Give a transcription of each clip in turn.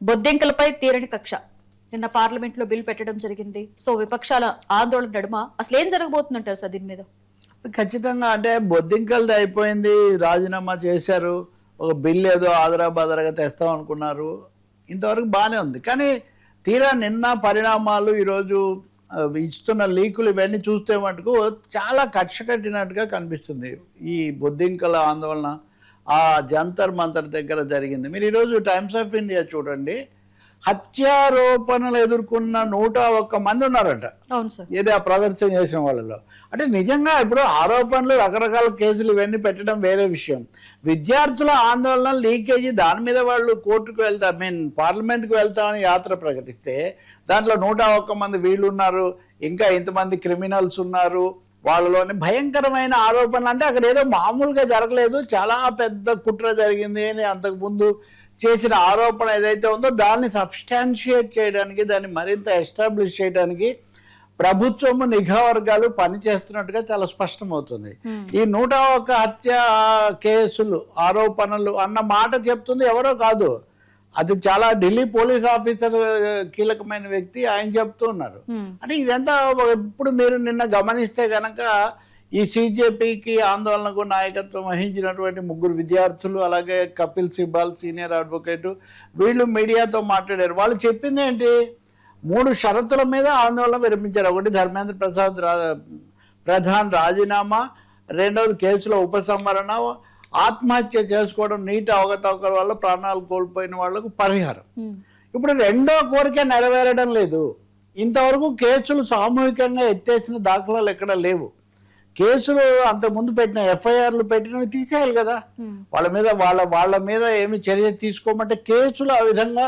బొద్దింకలపై తీరని కక్ష. నిన్న పార్లమెంట్ లో బిల్ పెట్టడం జరిగింది. సో విపక్షాల ఆందోళన నడుమ అసలు ఏం జరగబోతుందంటారు సార్ దీని మీద? ఖచ్చితంగా అంటే బొద్దింకలది అయిపోయింది, రాజీనామా చేశారు, ఒక బిల్ ఏదో ఆదరాబాదరగా తెస్తాం అనుకున్నారు, ఇంతవరకు బాగానే ఉంది. కానీ తీరా నిన్న పరిణామాలు ఈరోజు ఇస్తున్న లీకులు ఇవన్నీ చూస్తే మటుకు చాలా కక్ష కట్టినట్టుగా కనిపిస్తుంది. ఈ బొద్దింకల ఆందోళన ఆ జంతర్ మంతర్ దగ్గర జరిగింది. మీరు ఈరోజు టైమ్స్ ఆఫ్ ఇండియా చూడండి, హత్యారోపణలు ఎదుర్కొన్న 101 మంది ఉన్నారట. అవును సార్. ఏది ఆ ప్రదర్శన చేసిన వాళ్ళలో. అంటే నిజంగా ఇప్పుడు ఆరోపణలు, రకరకాల కేసులు ఇవన్నీ పెట్టడం వేరే విషయం. విద్యార్థుల ఆందోళన, లీకేజీ, దాని మీద వాళ్ళు కోర్టుకు వెళ్తా పార్లమెంట్కి వెళ్తామని యాత్ర ప్రకటిస్తే దాంట్లో 101 మంది వీళ్ళు ఉన్నారు, ఇంకా ఇంతమంది క్రిమినల్స్ ఉన్నారు, వాళ్ళలోని భయంకరమైన ఆరోపణలు. అంటే అక్కడ ఏదో మామూలుగా జరగలేదు, చాలా పెద్ద కుట్ర జరిగింది అని అంతకుముందు చేసిన ఆరోపణ ఏదైతే ఉందో దాన్ని సబ్స్టాన్షియేట్ చేయడానికి, దాన్ని మరింత ఎస్టాబ్లిష్ చేయడానికి ప్రభుత్వము, నిఘా వర్గాలు పనిచేస్తున్నట్టుగా చాలా స్పష్టమవుతుంది. ఈ 101 హత్య కేసులు, ఆరోపణలు అన్న మాట చెప్తుంది ఎవరో కాదు, అది చాలా ఢిల్లీ పోలీస్ ఆఫీసర్, కీలకమైన వ్యక్తి, ఆయన చెప్తూ ఉన్నారు. అంటే ఇదంతా ఇప్పుడు మీరు నిన్న గమనిస్తే గనక ఈ సిజేపీకి ఆందోళనకు నాయకత్వం వహించినటువంటి 3 విద్యార్థులు, అలాగే కపిల్ సిబాల్ సీనియర్ అడ్వకేటు, వీళ్ళు మీడియాతో మాట్లాడారు. వాళ్ళు చెప్పింది ఏంటి, 3 షరతుల మీద ఆందోళన విరమించారు. ఒకటి, ధర్మేంద్ర ప్రధాన్ రాజీనామా, రెండవది కేసులో ఉపసంహరణ, ఆత్మహత్య చేసుకోవడం, నీటి అవకతవకల వల్ల ప్రాణాలు కోల్పోయిన వాళ్లకు పరిహారం. ఇప్పుడు రెండో కోరిక నెరవేరడం లేదు. ఇంతవరకు కేసులు సామూహికంగా ఎత్తేసిన దాఖలాలు ఎక్కడ లేవు. కేసులు అంతకుముందు పెట్టిన ఎఫ్ఐఆర్లు పెట్టినవి తీసేయాలి కదా, వాళ్ళ మీద ఏమి చర్య తీసుకోమంటే కేసులు ఆ విధంగా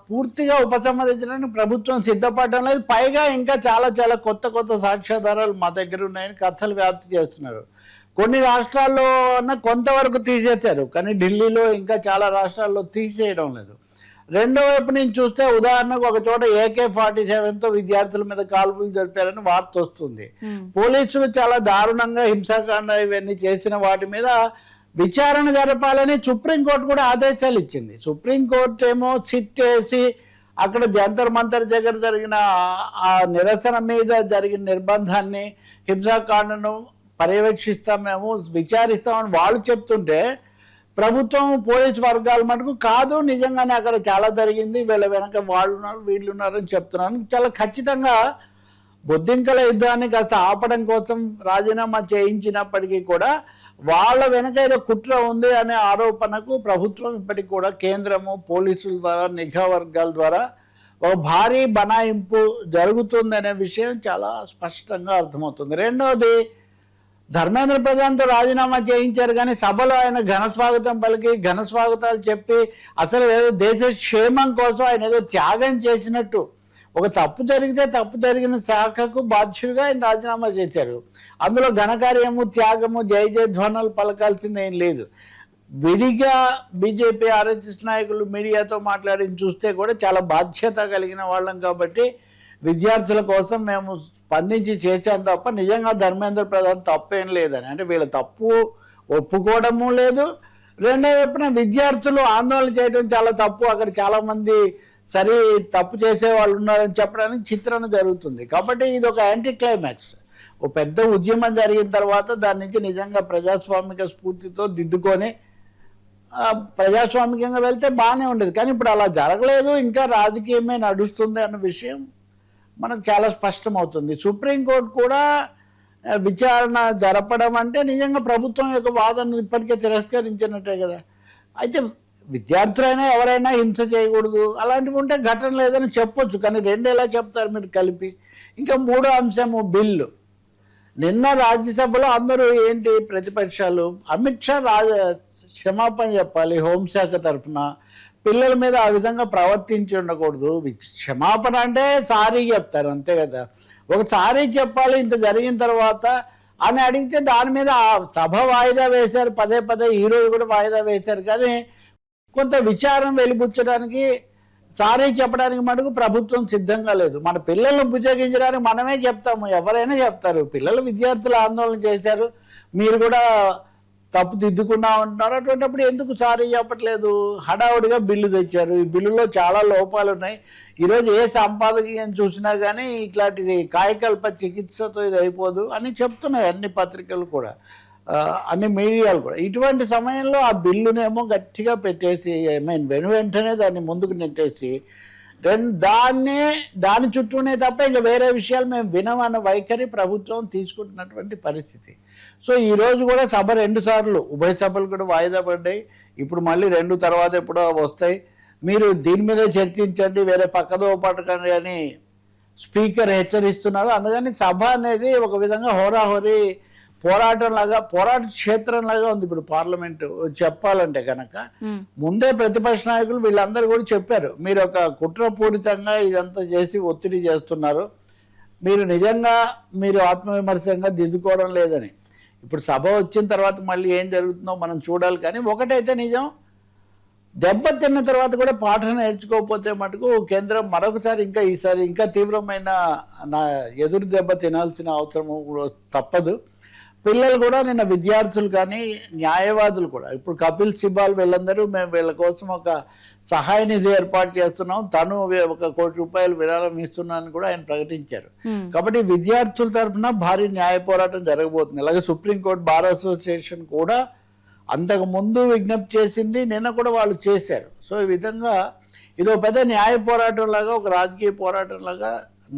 పూర్తిగా ఉపసంహరించడానికి ప్రభుత్వం సిద్ధపడడం లేదు. పైగా ఇంకా చాలా చాలా కొత్త సాక్ష్యాధారాలు మా దగ్గర ఉన్నాయని కథలు వ్యాప్తి చేస్తున్నారు. కొన్ని రాష్ట్రాల్లో కొంతవరకు తీసేశారు, కానీ ఢిల్లీలో ఇంకా చాలా రాష్ట్రాల్లో తీసేయడం లేదు. రెండో వైపు నుంచి చూస్తే ఉదాహరణకు ఒక చోట AK-47తో విద్యార్థుల మీద కాల్పులు జరిపారని వార్త వస్తుంది. పోలీసులు చాలా దారుణంగా హింసాకాండ ఇవన్నీ చేసిన వాటి మీద విచారణ జరపాలని సుప్రీంకోర్టు కూడా ఆదేశాలు ఇచ్చింది. సుప్రీంకోర్టు ఏమో సిట్ వేసి అక్కడ జంతర్ మంతర్ దగ్గర జరిగిన ఆ నిరసన మీద జరిగిన నిర్బంధాన్ని, హింసాకాండను పర్యవేక్షిస్తాం, మేము విచారిస్తామని వాళ్ళు చెప్తుంటే ప్రభుత్వం, పోలీసు వర్గాల మటుకు కాదు, నిజంగానే అక్కడ చాలా జరిగింది, వీళ్ళ వెనక వాళ్ళు ఉన్నారు, వీళ్ళు ఉన్నారని చెప్తున్నాను. చాలా ఖచ్చితంగా బొద్దింకల యుద్ధాన్ని కాస్త ఆపడం కోసం రాజీనామా చేయించినప్పటికీ కూడా వాళ్ళ వెనక ఏదో కుట్ర ఉంది అనే ఆరోపణకు ప్రభుత్వం ఇప్పటికి కూడా కేంద్రము, పోలీసుల ద్వారా, నిఘా వర్గాల ద్వారా ఒక భారీ బనాయింపు జరుగుతుందనే విషయం చాలా స్పష్టంగా అర్థమవుతుంది. రెండవది, ధర్మేంద్ర ప్రధాన్తో రాజీనామా చేయించారు, కానీ సభలో ఆయన ఘన స్వాగతం పలికి, ఘన స్వాగతాలు చెప్పి, అసలు ఏదో దేశ క్షేమం కోసం ఆయన ఏదో త్యాగం చేసినట్టు, ఒక తప్పు జరిగితే తప్పు జరిగిన శాఖకు బాధ్యుడిగా ఆయన రాజీనామా చేశారు. అందులో ఘనకార్యము, త్యాగము, జయ జయధ్వానాలు పలకాల్సింది ఏం లేదు. విడిగా బీజేపీ, RSS నాయకులు మీడియాతో మాట్లాడి చూస్తే కూడా చాలా బాధ్యత కలిగిన వాళ్ళం కాబట్టి విద్యార్థుల కోసం మేము స్పందించి చేశాను తప్ప నిజంగా ధర్మేంద్ర ప్రధాన్ తప్పేం లేదని, అంటే వీళ్ళ తప్పు ఒప్పుకోవడము లేదు. రెండో వైపున విద్యార్థులు ఆందోళన చేయడం చాలా తప్పు, అక్కడ చాలామంది సరి తప్పు చేసే వాళ్ళు ఉన్నారని చెప్పడానికి చిత్రణ జరుగుతుంది. కాబట్టి ఇది ఒక యాంటీ క్లైమాక్స్. ఓ పెద్ద ఉద్యమం జరిగిన తర్వాత దాని నుంచి నిజంగా ప్రజాస్వామిక స్ఫూర్తితో దిద్దుకొని ప్రజాస్వామికంగా వెళ్తే బాగానే ఉండేది. కానీ ఇప్పుడు అలా జరగలేదు, ఇంకా రాజకీయమే నడుస్తుంది అన్న విషయం మనకు చాలా స్పష్టమవుతుంది. సుప్రీంకోర్టు కూడా విచారణ జరపడం అంటే నిజంగా ప్రభుత్వం యొక్క వాదనను ఇప్పటికే తిరస్కరించినట్టే కదా. అయితే విద్యార్థులైనా ఎవరైనా హింస చేయకూడదు, అలాంటివి ఉంటే ఘటన లేదని చెప్పొచ్చు, కానీ రెండు ఎలా చెప్తారు మీరు కలిపి? ఇంకా మూడో అంశము బిల్లు. నిన్న రాజ్యసభలో అందరూ ఏంటి ప్రతిపక్షాలు, అమిత్ షా క్షమాపణ చెప్పాలి హోంశాఖ తరఫున, పిల్లల మీద ఆ విధంగా ప్రవర్తించి ఉండకూడదు. క్షమాపణ అంటే సారీ చెప్తారు అంతే కదా, ఒక సారీ చెప్పాలి ఇంత జరిగిన తర్వాత అని అడిగితే దాని మీద సభ వాయిదా వేశారు, పదే ఈరోజు కూడా వాయిదా వేశారు. కానీ కొంత విచారం వెలిబుచ్చడానికి, సారీ చెప్పడానికి మటుకు ప్రభుత్వం సిద్ధంగా లేదు. మన పిల్లలను బుజ్జగించడానికి మనమే చెప్తాము, ఎవరైనా చెప్తారు. పిల్లలు, విద్యార్థులు ఆందోళన చేశారు, మీరు కూడా తప్పు దిద్దుకున్నా ఉంటున్నారు. అటువంటిప్పుడు ఎందుకు సారీ చెప్పట్లేదు? హడావుడిగా బిల్లు తెచ్చారు. ఈ బిల్లులో చాలా లోపాలు ఉన్నాయి. ఈరోజు ఏ సంపాదకీయం చూసినా కానీ ఇట్లాంటి కాయకల్ప చికిత్సతో ఇది అయిపోదు అని చెప్తున్నాయి అన్ని పత్రికలు కూడా, అన్ని మీడియాలు కూడా. ఇటువంటి సమయంలో ఆ బిల్లునేమో గట్టిగా పెట్టేసి వెంటనే దాన్ని ముందుకు నెట్టేసి దాని చుట్టూనే తప్ప ఇంకా వేరే విషయాలు మేము వినమన్న వైఖరి ప్రభుత్వం తీసుకుంటున్నటువంటి పరిస్థితి. సో ఈరోజు కూడా సభ 2 సార్లు ఉభయ సభలు కూడా వాయిదా పడ్డాయి. ఇప్పుడు మళ్ళీ 2 తర్వాత ఎప్పుడో వస్తాయి. మీరు దీని మీదే చర్చించండి, వేరే పక్కదో పట్టకండి అని స్పీకర్ హెచ్చరిస్తున్నారు. అందుకని సభ అనేది ఒక విధంగా హోరాహోరీ పోరాట క్షేత్రంలాగా ఉంది ఇప్పుడు పార్లమెంటు చెప్పాలంటే కనుక. ముందే ప్రతిపక్ష నాయకులు వీళ్ళందరూ కూడా చెప్పారు, మీరు ఒక కుట్రపూరితంగా ఇదంతా చేసి ఒత్తిడి చేస్తున్నారు, మీరు నిజంగా మీరు ఆత్మవిమర్శంగా దిద్దుకోవడం లేదని. ఇప్పుడు సభ వచ్చిన తర్వాత మళ్ళీ ఏం జరుగుతుందో మనం చూడాలి. కానీ ఒకటైతే నిజం, దెబ్బతిన్న తర్వాత కూడా పాఠం నేర్చుకోకపోతే మటుకు కేంద్రం మరొకసారి ఈసారి ఇంకా తీవ్రమైన ఎదురు దెబ్బ తినాల్సిన అవసరం తప్పదు. పిల్లలు కూడా నిన్న విద్యార్థులు కానీ న్యాయవాదులు కూడా, ఇప్పుడు కపిల్ సిబాల్ వీళ్ళందరూ మేము వీళ్ళ కోసం ఒక సహాయ నిధి ఏర్పాటు చేస్తున్నాం, తను ₹1 కోటి విరాళం ఇస్తున్నానని కూడా ఆయన ప్రకటించారు. కాబట్టి విద్యార్థుల తరఫున భారీ న్యాయ పోరాటం జరగబోతుంది. అలాగే సుప్రీంకోర్టు బార్ అసోసియేషన్ కూడా అంతకు ముందు విజ్ఞప్తి చేసింది, నిన్న కూడా వాళ్ళు చేశారు. సో ఈ విధంగా ఇదో పెద్ద న్యాయ పోరాటం లాగా, ఒక రాజకీయ పోరాటం లాగా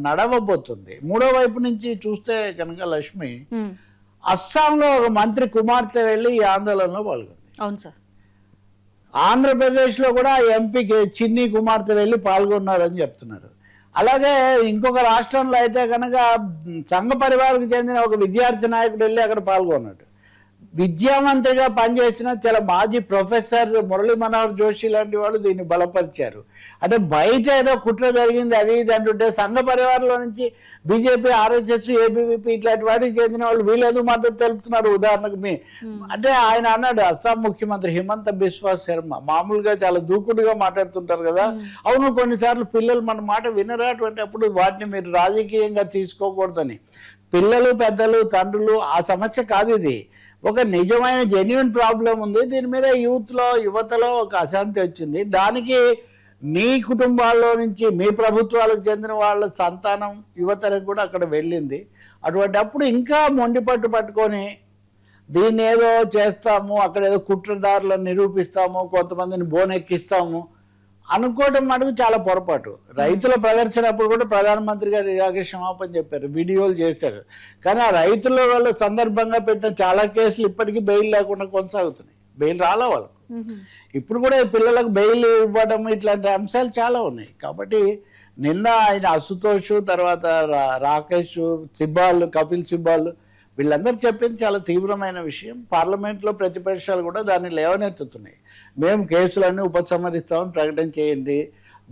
నడవబోతుంది. మూడో వైపు నుంచి చూస్తే కనుక లక్ష్మి, అస్సాంలో ఒక మంత్రి కుమార్తె వెళ్ళి ఈ ఆందోళనలో పాల్గొంది. అవును సార్. ఆంధ్రప్రదేశ్లో కూడా ఎంపీకి చిన్ని కుమార్తె వెళ్ళి పాల్గొన్నారని చెప్తున్నారు. అలాగే ఇంకొక రాష్ట్రంలో అయితే కనుక సంఘ పరివారకు చెందిన ఒక విద్యార్థి నాయకుడు వెళ్ళి అక్కడ పాల్గొన్నాడు. విద్యామంత్రిగా పనిచేసిన చాలా మాజీ ప్రొఫెసర్ మురళీ మనోహర్ జోషి లాంటి వాళ్ళు దీన్ని బలపరిచారు. అంటే బయట ఏదో కుట్ర జరిగింది అది ఇది అంటుంటే, సంఘ పరివారంలో నుంచి బీజేపీ, ఆర్ఎస్ఎస్, ఏబీవీపీ ఇట్లాంటి వాటికి చెందిన వాళ్ళు వీళ్ళేదో మద్దతు తెలుపుతున్నారు. ఉదాహరణకు అంటే ఆయన అన్నాడు, అస్సాం ముఖ్యమంత్రి హిమంత బిశ్వా శర్మ మామూలుగా చాలా దూకుడుగా మాట్లాడుతుంటారు కదా, అవును కొన్నిసార్లు పిల్లలు మన మాట వినరా, అటువంటి అప్పుడు వాటిని మీరు రాజకీయంగా తీసుకోకూడదని. పిల్లలు, పెద్దలు, తండ్రులు ఆ సమస్య కాదు, ఇది ఒక నిజమైన జెన్యున్ ప్రాబ్లం ఉంది. దీని మీద యువతలో ఒక అశాంతి వచ్చింది. దానికి మీ కుటుంబాల్లో నుంచి మీ ప్రభుత్వాలకు చెందిన వాళ్ళ సంతానం యువతరం కూడా అక్కడ వెళ్ళింది. అటువంటి అప్పుడు ఇంకా మొండిపట్టు పట్టుకొని దీన్ని ఏదో చేస్తాము, అక్కడ ఏదో కుట్రదారులను నిరూపిస్తాము, కొంతమందిని బోనెక్కిస్తాము అనుకోవడం మటుకు చాలా పొరపాటు. రైతుల ప్రదర్శన అప్పుడు కూడా ప్రధానమంత్రి గారు ఇలాగే క్షమాపణ చెప్పారు, వీడియోలు చేశారు. కానీ ఆ రైతుల వాళ్ళ సందర్భంగా పెట్టిన చాలా కేసులు ఇప్పటికీ బెయిల్ లేకుండా కొనసాగుతున్నాయి. బెయిల్ రాలా వాళ్ళకు. ఇప్పుడు కూడా పిల్లలకు బెయిల్ ఇవ్వడం ఇట్లాంటి అంశాలు చాలా ఉన్నాయి. కాబట్టి నిన్న ఆయన అశుతోష్, తర్వాత రాకేష్ సిబ్బాల్, కపిల్ సిబ్బాల్ వీళ్ళందరూ చెప్పింది చాలా తీవ్రమైన విషయం. పార్లమెంట్లో ప్రతిపక్షాలు కూడా దాన్ని లేవనెత్తుతున్నాయి. మేము కేసులన్నీ ఉపసంహరిస్తామని ప్రకటన చేయండి,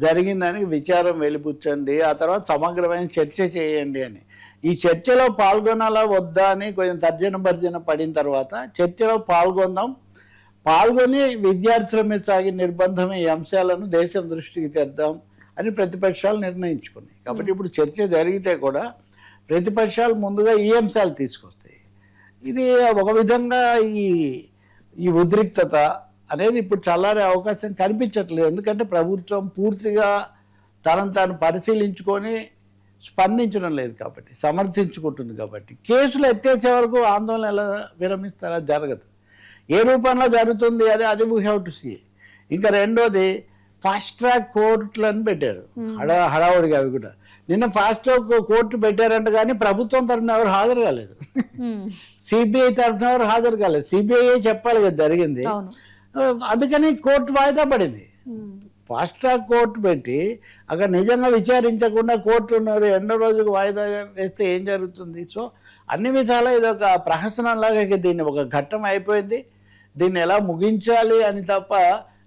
జరిగిందని విచారం వెలిపుచ్చండి, ఆ తర్వాత సమగ్రమైన చర్చ చేయండి అని. ఈ చర్చలో పాల్గొనాలా వద్దా అని కొంచెం తర్జన పడిన తర్వాత చర్చలో పాల్గొని విద్యార్థుల మీద సాగిన నిర్బంధం ఈ అంశాలను దేశం దృష్టికి తెద్దాం అని ప్రతిపక్షాలు నిర్ణయించుకున్నాయి. కాబట్టి ఇప్పుడు చర్చ జరిగితే కూడా ప్రతిపక్షాలు ముందుగా ఈ అంశాలు తీసుకొస్తాయి. ఇది ఒక విధంగా ఈ ఉద్రిక్తత అనేది ఇప్పుడు చల్లారే అవకాశం కనిపించట్లేదు. ఎందుకంటే ప్రభుత్వం పూర్తిగా తనను తాను పరిశీలించుకొని స్పందించడం లేదు కాబట్టి, సమర్థించుకుంటుంది కాబట్టి. కేసులు ఎత్తేసే వరకు ఆందోళన ఎలా విరమిస్తారా? జరగదు. ఏ రూపంలో జరుగుతుంది అది వీ హ్యావ్ టు సీ. ఇంకా రెండోది ఫాస్ట్ ట్రాక్ కోర్టులను పెట్టారు హడావుడిగా. అవి కూడా నిన్న ఫాస్ట్ ట్రాక్ కోర్టు పెట్టారంట, కానీ ప్రభుత్వం తరఫున ఎవరు హాజరు కాలేదు, సిబిఐ తరఫున ఎవరు హాజరు కాలేదు. సిబిఐ చెప్పాలి కదా జరిగింది, అందుకని కోర్టు వాయిదా పడింది. ఫాస్ట్ ట్రాక్ కోర్టు పెట్టి అక్కడ నిజంగా విచారించకుండా కోర్టు రెండో రోజుకు వాయిదా వేస్తే ఏం జరుగుతుంది? సో అన్ని విధాలా ఇది ఒక ప్రహసనంలాగా దీన్ని ఒక ఘట్టం అయిపోయింది. దీన్ని ఎలా ముగించాలి అని తప్ప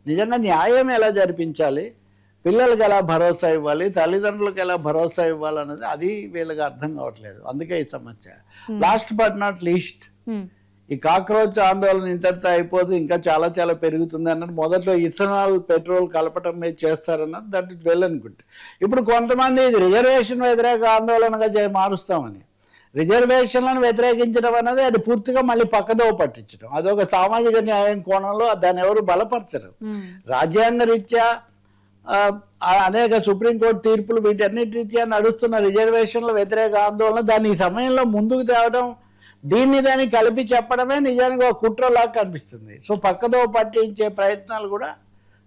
నిజంగా న్యాయం ఎలా జరిపించాలి, పిల్లలకి ఎలా భరోసా ఇవ్వాలి, తల్లిదండ్రులకు ఎలా భరోసా ఇవ్వాలన్నది అది వీళ్ళకి అర్థం కావట్లేదు. అందుకే ఈ సమస్య. లాస్ట్ బట్ నాట్ లీస్ట్, ఈ కాక్రోచ్ ఆందోళన ఇంతటితో అయిపోదు, ఇంకా చాలా చాలా పెరుగుతుంది అన్నది. మొదట్లో ఇథనాల్, పెట్రోల్ కలపటం మీద చేస్తారన్నది, that it well and good. ఇప్పుడు కొంతమంది ఇది రిజర్వేషన్ వ్యతిరేక ఆందోళనగా మారుస్తామని, రిజర్వేషన్లను వ్యతిరేకించడం అనేది అది పూర్తిగా మళ్ళీ పక్కదోవ పట్టించడం, అదొక సామాజిక న్యాయం కోణంలో దాన్ని ఎవరు బలపరచరు. రాజ్యాంగ రీత్యా అనేక సుప్రీంకోర్టు తీర్పులు వీటన్నిటి రీత్యా నడుస్తున్న రిజర్వేషన్ల వ్యతిరేక ఆందోళన దాన్ని ఈ సమయంలో ముందుకు తేవడం, దాన్ని కలిపి చెప్పడమే నిజానికి ఒక కుట్రలాగా కనిపిస్తుంది. సో పక్కదోవ పట్టించే ప్రయత్నాలు కూడా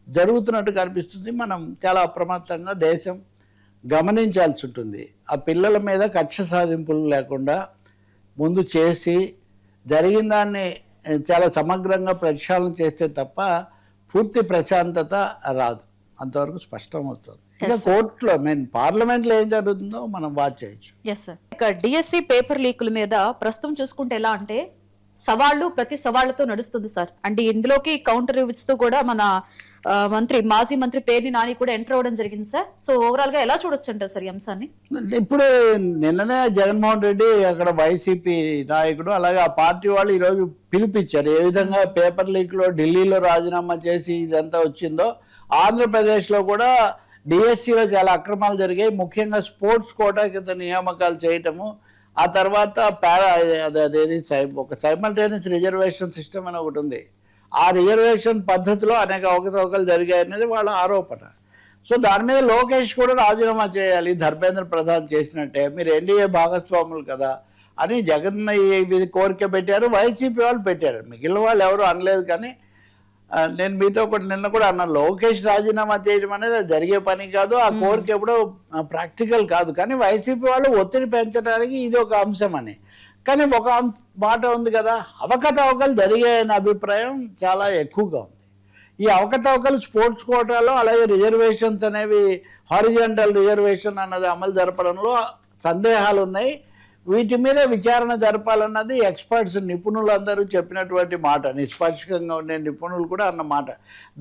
జరుగుతున్నట్టు కనిపిస్తుంది. మనం చాలా అప్రమత్తంగా దేశం గమనించాల్సి ఉంటుంది. ఆ పిల్లల మీద కక్ష సాధింపులు లేకుండా ముందు చేసి జరిగిన దాన్ని చాలా సమగ్రంగా ప్రక్షాళన చేస్తే తప్ప పూర్తి ప్రశాంతత రాదు, అంతవరకు స్పష్టమవుతుంది. ఇంకా కోర్టులో పార్లమెంట్లో ఏం జరుగుతుందో మనం వాచ్ చేయొచ్చు. Yes sir. ఇక డిఎస్సి పేపర్ లీకుల మీద ప్రస్తుతం చూసుకుంటే ఎలా అంటే సవాళ్లు ప్రతి సవాళ్లతో నడుస్తుంది సార్. అంటే ఇందులోకి కౌంటర్ ఇస్తూ కూడా మన మాజీ మంత్రి పేర్ని నాని కూడా ఎంటర్ అవ్వడం జరిగింది సార్. సో ఓవరాల్ గా ఎలా చూడొచ్చు అంటారు సార్ ఈ అంశాన్ని? ఇప్పుడు నిన్ననే జగన్మోహన్ రెడ్డి అక్కడ వైసీపీ నాయకుడు అలాగే ఆ పార్టీ వాళ్ళు ఈరోజు పిలిపించారు. ఏ విధంగా పేపర్ లీక్ లో ఢిల్లీలో రాజీనామా చేసి ఇదంతా వచ్చిందో ఆంధ్రప్రదేశ్లో కూడా డిఎస్సిలో చాలా అక్రమాలు జరిగాయి. ముఖ్యంగా స్పోర్ట్స్ కోటా కింద నియామకాలు చేయటము, ఆ తర్వాత అదేది ఒక సైమల్టేనియస్ రిజర్వేషన్ సిస్టమ్ అని ఒకటి ఉంది. ఆ రిజర్వేషన్ పద్ధతిలో అనేక అవకతవకలు జరిగాయనేది వాళ్ళ ఆరోపణ. సో దాని మీద లోకేష్ కూడా రాజీనామా చేయాలి, ధర్మేంద్ర ప్రధాన్ చేసినట్టే, మీరు ఎన్డీఏ భాగస్వాములు కదా అని జగన్ ఇది కోరిక పెట్టారు, వైసీపీ వాళ్ళు పెట్టారు. మిగిలిన వాళ్ళు ఎవరు అనలేదు. కానీ నేను మీతో ఒకటి నిన్న కూడా అన్నాను, లోకేష్ రాజీనామా చేయడం అనేది జరిగే పని కాదు, ఆ కోరిక ఎప్పుడో ప్రాక్టికల్ కాదు. కానీ వైసీపీ వాళ్ళు ఒత్తిడి పెంచడానికి ఇది ఒక అంశం అని. కానీ ఒక మాట ఉంది కదా, అవకతవకలు జరిగాయనే అభిప్రాయం చాలా ఎక్కువగా ఉంది. ఈ అవకతవకలు స్పోర్ట్స్ కోటాలో అలాగే రిజర్వేషన్స్ అనేవి హారిజాంటల్ రిజర్వేషన్ అన్నది అమలు జరపడంలో సందేహాలు ఉన్నాయి. వీటి మీద విచారణ జరపాలన్నది ఎక్స్పర్ట్స్ నిపుణులందరూ చెప్పినటువంటి మాట, నిష్పక్షంగా ఉండే నిపుణులు కూడా అన్న మాట.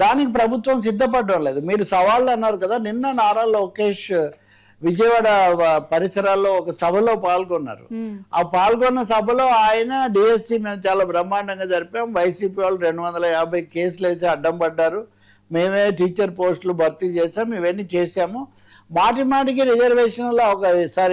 దానికి ప్రభుత్వం సిద్ధపడడం లేదు. మీరు సవాళ్ళు అన్నారు కదా, నిన్న నారా లోకేష్ విజయవాడ పరిసరాల్లో ఒక సభలో పాల్గొన్నారు. ఆ పాల్గొన్న సభలో ఆయన డిఎస్సి మేము చాలా బ్రహ్మాండంగా జరిపాం, వైసీపీ వాళ్ళు 250 కేసులు వేసి అడ్డం పడ్డారు, మేమే టీచర్ పోస్టులు భర్తీ చేసాం, ఇవన్నీ చేసాము, మాటికి రిజర్వేషన్లో ఒకసారి